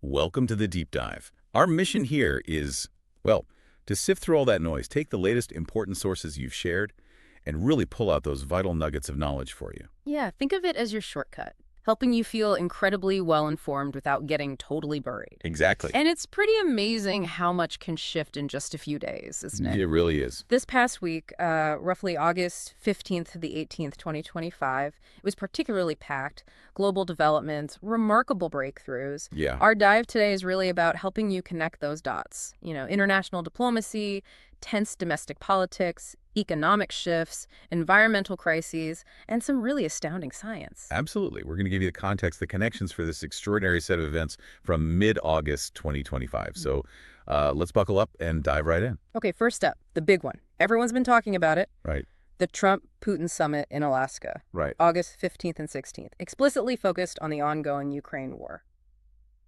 Welcome to the deep dive. Our mission here is, well, to sift through all that noise, take the latest important sources you've shared, and really pull out those vital nuggets of knowledge for you. Yeah, think of it as your shortcut, helping you feel incredibly well-informed without getting totally buried. Exactly. And it's pretty amazing how much can shift in just a few days, isn't it? It really is. This past week, roughly August 15th to the 18th, 2025, it was particularly packed. Global developments, remarkable breakthroughs. Yeah. Our dive today is really about helping you connect those dots. International diplomacy, tense domestic politics, economic shifts, environmental crises, and some really astounding science. Absolutely. We're going to give you the context, the connections for this extraordinary set of events from mid-August 2025. So let's buckle up and dive right in. Okay, first up, the big one. Everyone's been talking about it. Right. The Trump-Putin summit in Alaska, Right. August 15th and 16th, explicitly focused on the ongoing Ukraine war.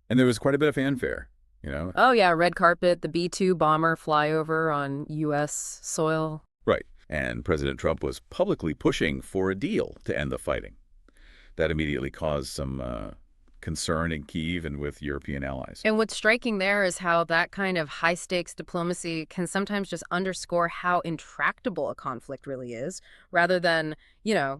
And there was quite a bit of fanfare, you know? Oh yeah, red carpet, the B-2 bomber flyover on U.S. soil. Right. And President Trump was publicly pushing for a deal to end the fighting. That immediately caused some concern in Kyiv and with European allies. And what's striking there is how that kind of high-stakes diplomacy can sometimes just underscore how intractable a conflict really is, rather than,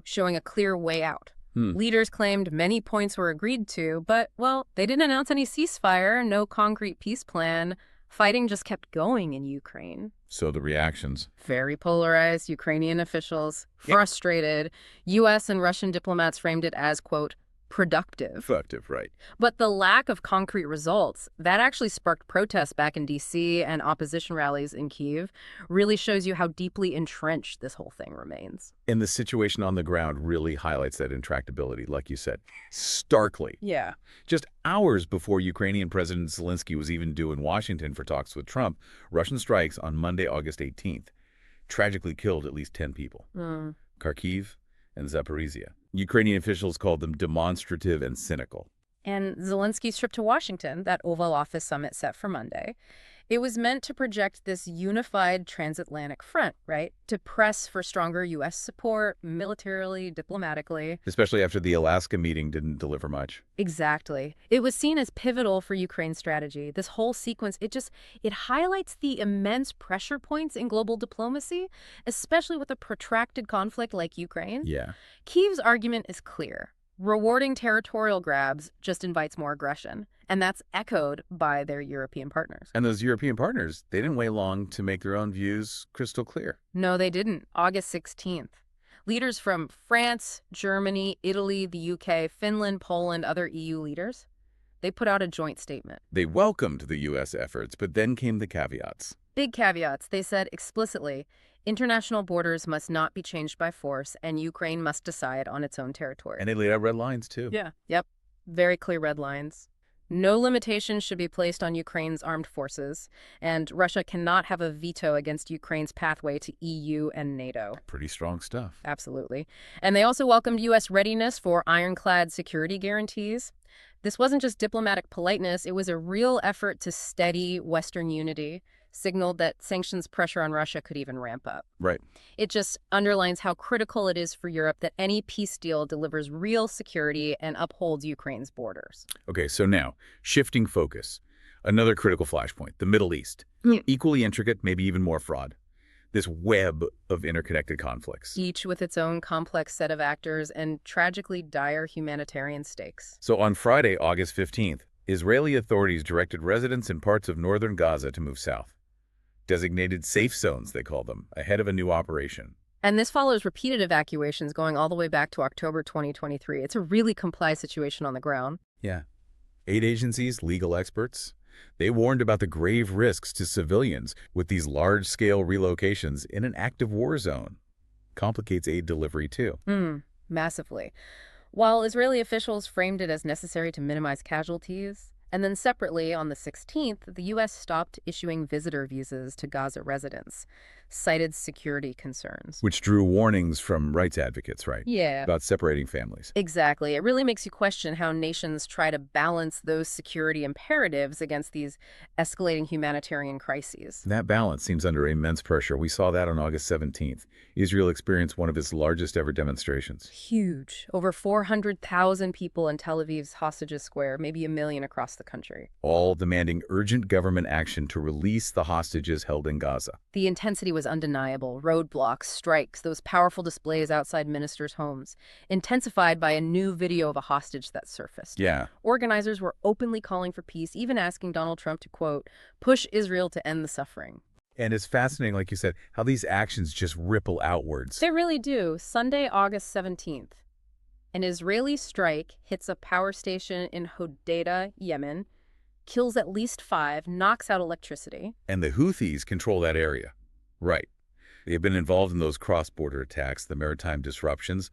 showing a clear way out. Leaders claimed many points were agreed to, but, well, they didn't announce any ceasefire, no concrete peace plan. Fighting just kept going in Ukraine. So the reactions. Very polarized. Ukrainian officials frustrated. U.S. and Russian diplomats framed it as, quote, productive. Productive, right. But the lack of concrete results, that actually sparked protests back in D.C. and opposition rallies in Kyiv, really shows you how deeply entrenched this whole thing remains. And the situation on the ground really highlights that intractability, like you said, starkly. Yeah. Just hours before Ukrainian President Zelensky was even due in Washington for talks with Trump, Russian strikes on Monday, August 18th, tragically killed at least 10 people. Kharkiv and Zaporizhia. Ukrainian officials called them demonstrative and cynical. And Zelensky's trip to Washington, that Oval Office summit set for Monday, it was meant to project this unified transatlantic front, right? To press for stronger U.S. support, militarily, diplomatically. Especially after the Alaska meeting didn't deliver much. Exactly. It was seen as pivotal for Ukraine's strategy. This whole sequence, it highlights the immense pressure points in global diplomacy, especially with a protracted conflict like Ukraine. Yeah. Kyiv's argument is clear. Rewarding territorial grabs just invites more aggression, and that's echoed by their European partners. And those European partners, they didn't wait long to make their own views crystal clear. No, they didn't. August 16th. Leaders from France, Germany, Italy, the UK, Finland, Poland, other EU leaders, they put out a joint statement. They welcomed the U.S. efforts, but then came the caveats. Big caveats. They said explicitly, international borders must not be changed by force, and Ukraine must decide on its own territory. And they laid out red lines, too. Yeah. Yep. Very clear red lines. No limitations should be placed on Ukraine's armed forces, and Russia cannot have a veto against Ukraine's pathway to EU and NATO. Pretty strong stuff. Absolutely. And they also welcomed U.S. readiness for ironclad security guarantees. This wasn't just diplomatic politeness, it was a real effort to steady Western unity, signaled that sanctions pressure on Russia could even ramp up. Right. It just underlines how critical it is for Europe that any peace deal delivers real security and upholds Ukraine's borders. Okay, so now, shifting focus. Another critical flashpoint, the Middle East. Equally intricate, maybe even more fraud. This web of interconnected conflicts. Each with its own complex set of actors and tragically dire humanitarian stakes. So on Friday, August 15th, Israeli authorities directed residents in parts of northern Gaza to move south. Designated safe zones, they call them, ahead of a new operation. And this follows repeated evacuations going all the way back to October 2023. It's a really complex situation on the ground. Yeah. Aid agencies, legal experts, they warned about the grave risks to civilians with these large-scale relocations in an active war zone. Complicates aid delivery, too. Massively. While Israeli officials framed it as necessary to minimize casualties, and then separately, on the 16th, the U.S. stopped issuing visitor visas to Gaza residents. cited security concerns. Which drew warnings from rights advocates, right? Yeah. About separating families. Exactly. It really makes you question how nations try to balance those security imperatives against these escalating humanitarian crises. That balance seems under immense pressure. We saw that on August 17th. Israel experienced one of its largest ever demonstrations. Huge. Over 400,000 people in Tel Aviv's Hostages Square, maybe a million across the country. All demanding urgent government action to release the hostages held in Gaza. The intensity was undeniable. Roadblocks, strikes, those powerful displays outside ministers' homes, intensified by a new video of a hostage that surfaced. Yeah. Organizers were openly calling for peace, even asking Donald Trump to, quote, push Israel to end the suffering. And it's fascinating, like you said, how these actions just ripple outwards. They really do. Sunday, August 17th. An Israeli strike hits a power station in Hodeidah, Yemen, kills at least 5, knocks out electricity. And the Houthis control that area. Right. They've been involved in those cross-border attacks, the maritime disruptions,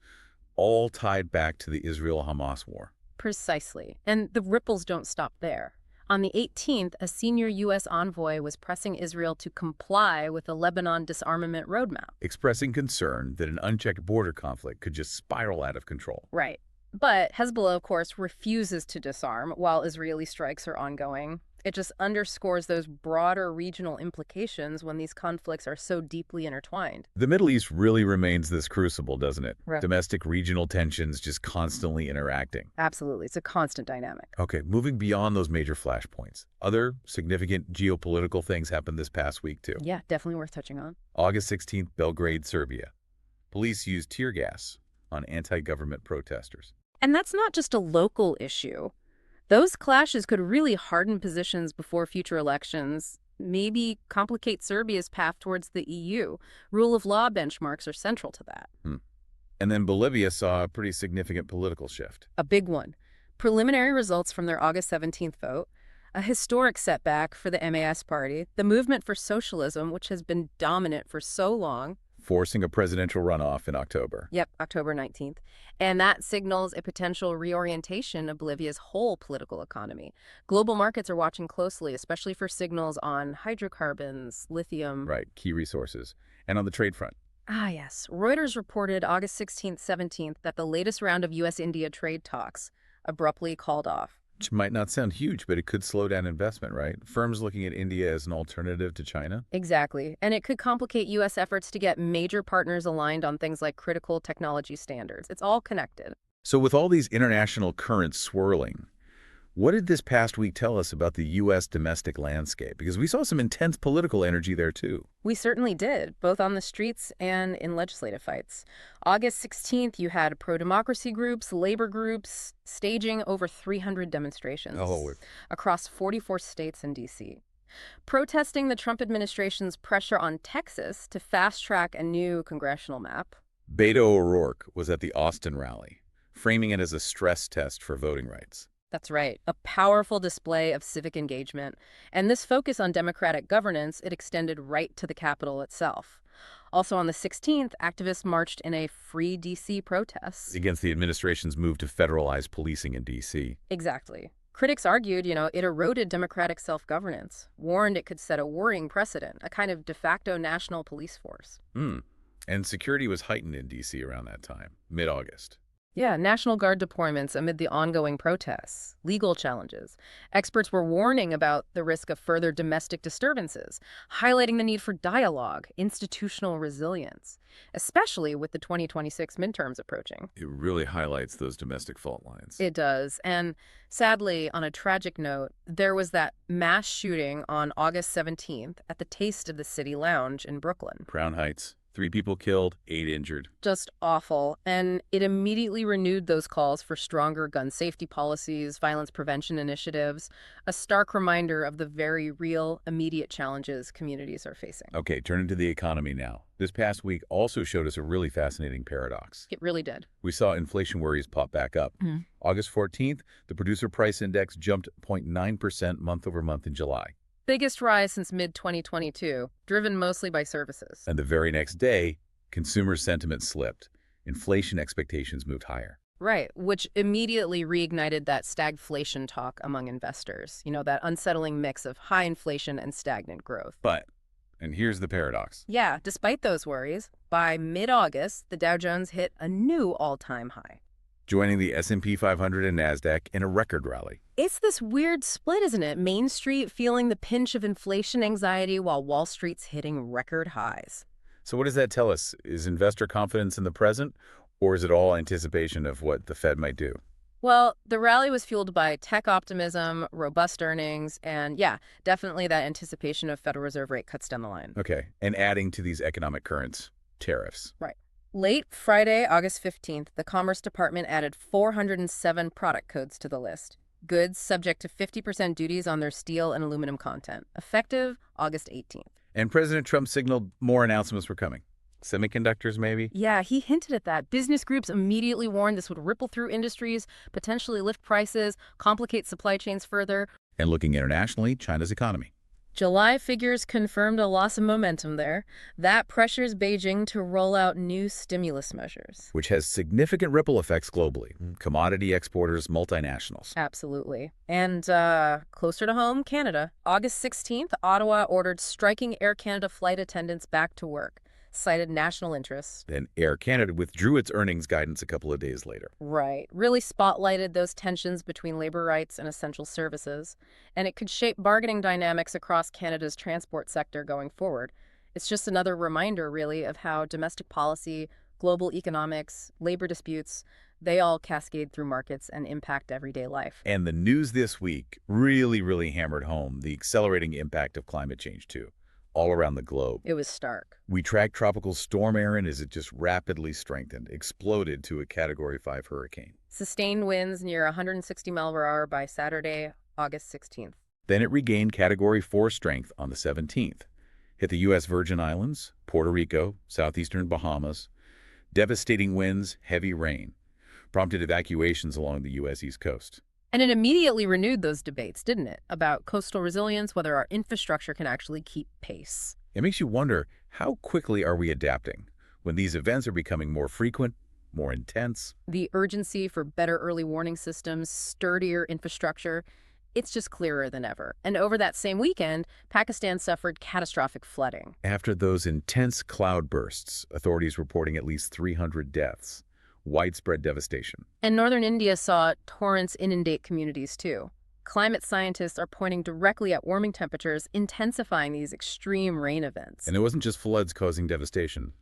all tied back to the Israel-Hamas war. Precisely. And the ripples don't stop there. On the 18th, a senior U.S. envoy was pressing Israel to comply with the Lebanon disarmament roadmap. Expressing concern that an unchecked border conflict could just spiral out of control. Right. But Hezbollah, of course, refuses to disarm while Israeli strikes are ongoing. It just underscores those broader regional implications when these conflicts are so deeply intertwined. The Middle East really remains this crucible, doesn't it? Right. Domestic regional tensions just constantly interacting. Absolutely. It's a constant dynamic. Okay, moving beyond those major flashpoints. Other significant geopolitical things happened this past week, too. Yeah, definitely worth touching on. August 16th, Belgrade, Serbia. Police used tear gas on anti-government protesters. And that's not just a local issue. Those clashes could really harden positions before future elections, maybe complicate Serbia's path towards the EU. Rule of law benchmarks are central to that. And then Bolivia saw a pretty significant political shift. A big one. Preliminary results from their August 17th vote. A historic setback for the MAS party, the movement for socialism, which has been dominant for so long. Forcing a presidential runoff in October. Yep, October 19th. And that signals a potential reorientation of Bolivia's whole political economy. Global markets are watching closely, especially for signals on hydrocarbons, lithium. Right, key resources. And on the trade front. Ah, yes. Reuters reported August 16th, 17th that the latest round of U.S.-India trade talks abruptly called off. Which might not sound huge, but it could slow down investment, right? Firms looking at India as an alternative to China. Exactly. And it could complicate U.S. efforts to get major partners aligned on things like critical technology standards. It's all connected. So with all these international currents swirling, what did this past week tell us about the U.S. domestic landscape? Because we saw some intense political energy there, too. We certainly did, both on the streets and in legislative fights. August 16th, you had pro-democracy groups, labor groups, staging over 300 demonstrations across 44 states and D.C., protesting the Trump administration's pressure on Texas to fast-track a new congressional map. Beto O'Rourke was at the Austin rally, framing it as a stress test for voting rights. That's right. A powerful display of civic engagement. And this focus on democratic governance, it extended right to the Capitol itself. Also on the 16th, activists marched in a Free D.C. protest. Against the administration's move to federalize policing in D.C. Exactly. Critics argued, it eroded democratic self-governance, warned it could set a worrying precedent, a kind of de facto national police force. And security was heightened in D.C. around that time, mid-August. Yeah, National Guard deployments amid the ongoing protests, legal challenges. Experts were warning about the risk of further domestic disturbances, highlighting the need for dialogue, institutional resilience, especially with the 2026 midterms approaching. It really highlights those domestic fault lines. It does. And sadly, on a tragic note, there was that mass shooting on August 17th at the Taste of the City Lounge in Brooklyn. Crown Heights. 3 people killed, 8 injured. Just awful. And it immediately renewed those calls for stronger gun safety policies, violence prevention initiatives, a stark reminder of the very real, immediate challenges communities are facing. Okay, turning to the economy now. This past week also showed us a really fascinating paradox. It really did. We saw inflation worries pop back up. August 14th, the producer price index jumped 0.9% month over month in July. Biggest rise since mid-2022, driven mostly by services. And the very next day, consumer sentiment slipped. Inflation expectations moved higher. Right, which immediately reignited that stagflation talk among investors. That unsettling mix of high inflation and stagnant growth. But, And here's the paradox. Yeah, despite those worries, by mid-August, the Dow Jones hit a new all-time high, Joining the S&P 500 and NASDAQ in a record rally. It's this weird split, isn't it? Main Street feeling the pinch of inflation anxiety while Wall Street's hitting record highs. So what does that tell us? Is investor confidence in the present, or is it all anticipation of what the Fed might do? Well, the rally was fueled by tech optimism, robust earnings, and yeah, definitely that anticipation of Federal Reserve rate cuts down the line. Okay, and adding to these economic currents, tariffs. Right. Late Friday, August 15th, the Commerce Department added 407 product codes to the list. Goods subject to 50% duties on their steel and aluminum content, effective August 18th. And President Trump signaled more announcements were coming. Semiconductors, maybe? Yeah, he hinted at that. Business groups immediately warned this would ripple through industries, potentially lift prices, complicate supply chains further. And looking internationally, China's economy. July figures confirmed a loss of momentum there. That pressures Beijing to roll out new stimulus measures. Which has significant ripple effects globally. Commodity exporters, multinationals. Absolutely. And closer to home, Canada. August 16th, Ottawa ordered striking Air Canada flight attendants back to work, cited national interests. Then Air Canada withdrew its earnings guidance a couple of days later. Right. Really spotlighted those tensions between labor rights and essential services. And it could shape bargaining dynamics across Canada's transport sector going forward. It's just another reminder, really, of how domestic policy, global economics, labor disputes, they all cascade through markets and impact everyday life. And the news this week really hammered home the accelerating impact of climate change, too, all around the globe. It was stark. We tracked Tropical Storm Erin as it just rapidly strengthened, exploded to a Category 5 hurricane. Sustained winds near 160 miles per hour by Saturday, August 16th. Then it regained Category 4 strength on the 17th. Hit the U.S. Virgin Islands, Puerto Rico, southeastern Bahamas. Devastating winds, heavy rain. Prompted evacuations along the U.S. East Coast. And it immediately renewed those debates, didn't it? About coastal resilience, whether our infrastructure can actually keep pace. It makes you wonder, how quickly are we adapting when these events are becoming more frequent, more intense? The urgency for better early warning systems, sturdier infrastructure, it's just clearer than ever. And over that same weekend, Pakistan suffered catastrophic flooding. After those intense cloud bursts, authorities reporting at least 300 deaths. Widespread devastation. And northern India saw torrents inundate communities, too. Climate scientists are pointing directly at warming temperatures, intensifying these extreme rain events. And it wasn't just floods causing devastation.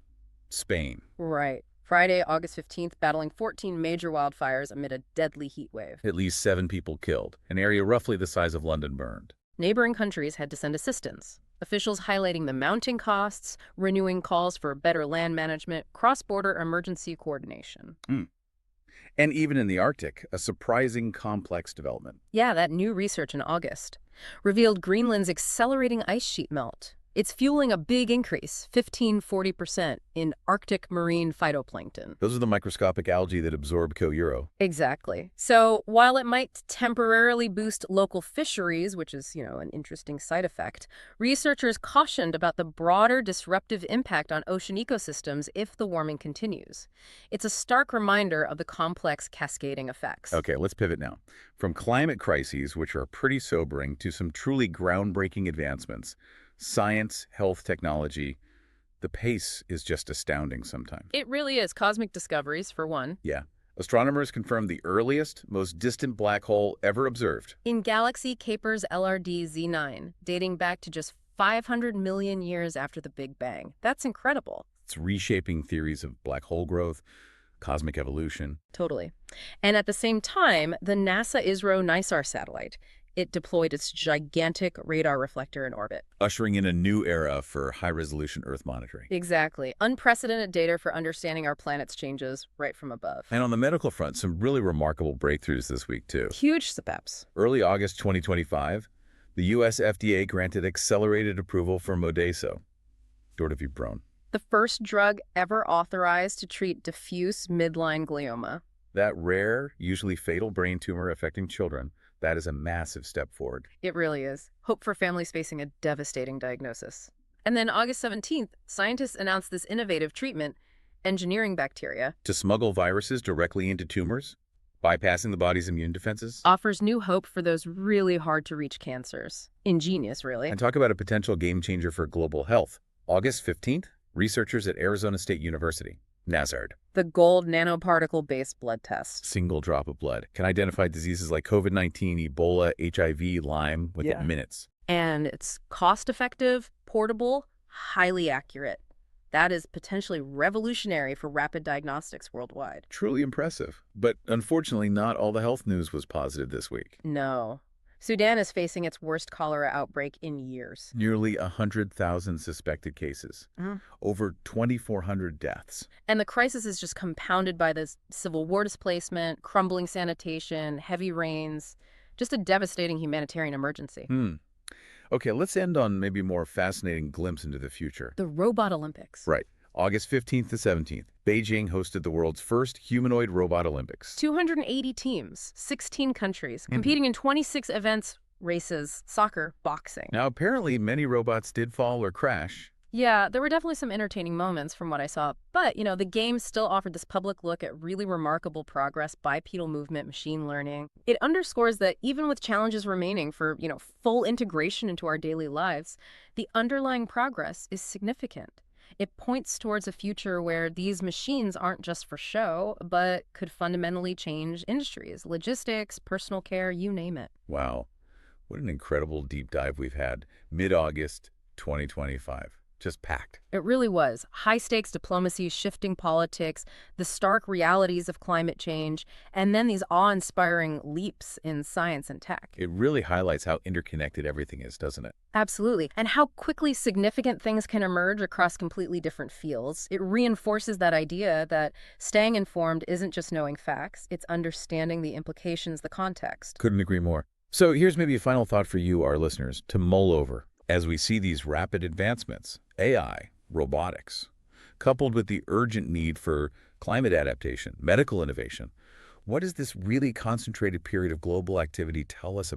Spain. Right. Friday, August 15th, battling 14 major wildfires amid a deadly heat wave. At least 7 people killed. An area roughly the size of London burned. Neighboring countries had to send assistance. Officials highlighting the mounting costs, renewing calls for better land management, cross-border emergency coordination. And even in the Arctic, a surprising complex development. Yeah, that new research in August revealed Greenland's accelerating ice sheet melt. It's fueling a big increase, 15–40%, in Arctic marine phytoplankton. Those are the microscopic algae that absorb co-euro. Exactly. So while it might temporarily boost local fisheries, which is, an interesting side effect, researchers cautioned about the broader disruptive impact on ocean ecosystems if the warming continues. It's a stark reminder of the complex cascading effects. Okay, let's pivot now. From climate crises, which are pretty sobering, to some truly groundbreaking advancements. Science, health, technology, the pace is just astounding sometimes. It really is. Cosmic discoveries, for one. Yeah. Astronomers confirmed the earliest, most distant black hole ever observed. In galaxy Kuiper's LRD Z9, dating back to just 500 million years after the Big Bang. That's incredible. It's reshaping theories of black hole growth, cosmic evolution. Totally. And at the same time, the NASA ISRO NISAR satellite, it deployed its gigantic radar reflector in orbit. Ushering in a new era for high-resolution Earth monitoring. Exactly. Unprecedented data for understanding our planet's changes right from above. And on the medical front, some really remarkable breakthroughs this week, too. Huge steps. Early August 2025, the U.S. FDA granted accelerated approval for Modeyso, dordaviprone. The first drug ever authorized to treat diffuse midline glioma. That rare, usually fatal brain tumor affecting children. That is a massive step forward. It really is. Hope for families facing a devastating diagnosis. And then August 17th, scientists announced this innovative treatment, engineering bacteria. To smuggle viruses directly into tumors? Bypassing the body's immune defenses? Offers new hope for those really hard-to-reach cancers. Ingenious, really. And talk about a potential game changer for global health. August 15th, researchers at Arizona State University, NASARD. The gold nanoparticle-based blood test. Single drop of blood can identify diseases like COVID-19, Ebola, HIV, Lyme within minutes. And it's cost-effective, portable, highly accurate. That is potentially revolutionary for rapid diagnostics worldwide. Truly impressive. But unfortunately, not all the health news was positive this week. No. Sudan is facing its worst cholera outbreak in years. Nearly 100,000 suspected cases. Over 2,400 deaths. And the crisis is just compounded by this civil war displacement, crumbling sanitation, heavy rains, just a devastating humanitarian emergency. Okay, let's end on maybe a more fascinating glimpse into the future. The Robot Olympics. Right. August 15th to 17th, Beijing hosted the world's first humanoid robot Olympics. 280 teams, 16 countries, competing in 26 events, races, soccer, boxing. Now, apparently, many robots did fall or crash. Yeah, there were definitely some entertaining moments from what I saw. But, the game still offered this public look at really remarkable progress, bipedal movement, machine learning. It underscores that even with challenges remaining for, full integration into our daily lives, the underlying progress is significant. It points towards a future where these machines aren't just for show, but could fundamentally change industries, logistics, personal care, you name it. Wow. What an incredible deep dive we've had. Mid-August 2025. Just packed. It really was. High-stakes diplomacy, shifting politics, the stark realities of climate change, and then these awe-inspiring leaps in science and tech. It really highlights how interconnected everything is, doesn't it? Absolutely. And how quickly significant things can emerge across completely different fields. It reinforces that idea that staying informed isn't just knowing facts, it's understanding the implications, the context. Couldn't agree more. So here's maybe a final thought for you, our listeners, to mull over. As we see these rapid advancements, AI, robotics, coupled with the urgent need for climate adaptation, medical innovation, what does this really concentrated period of global activity tell us,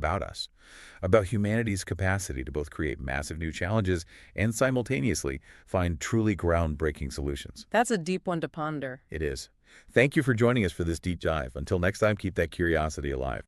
about humanity's capacity to both create massive new challenges and simultaneously find truly groundbreaking solutions? That's a deep one to ponder. It is. Thank you for joining us for this deep dive. Until next time, keep that curiosity alive.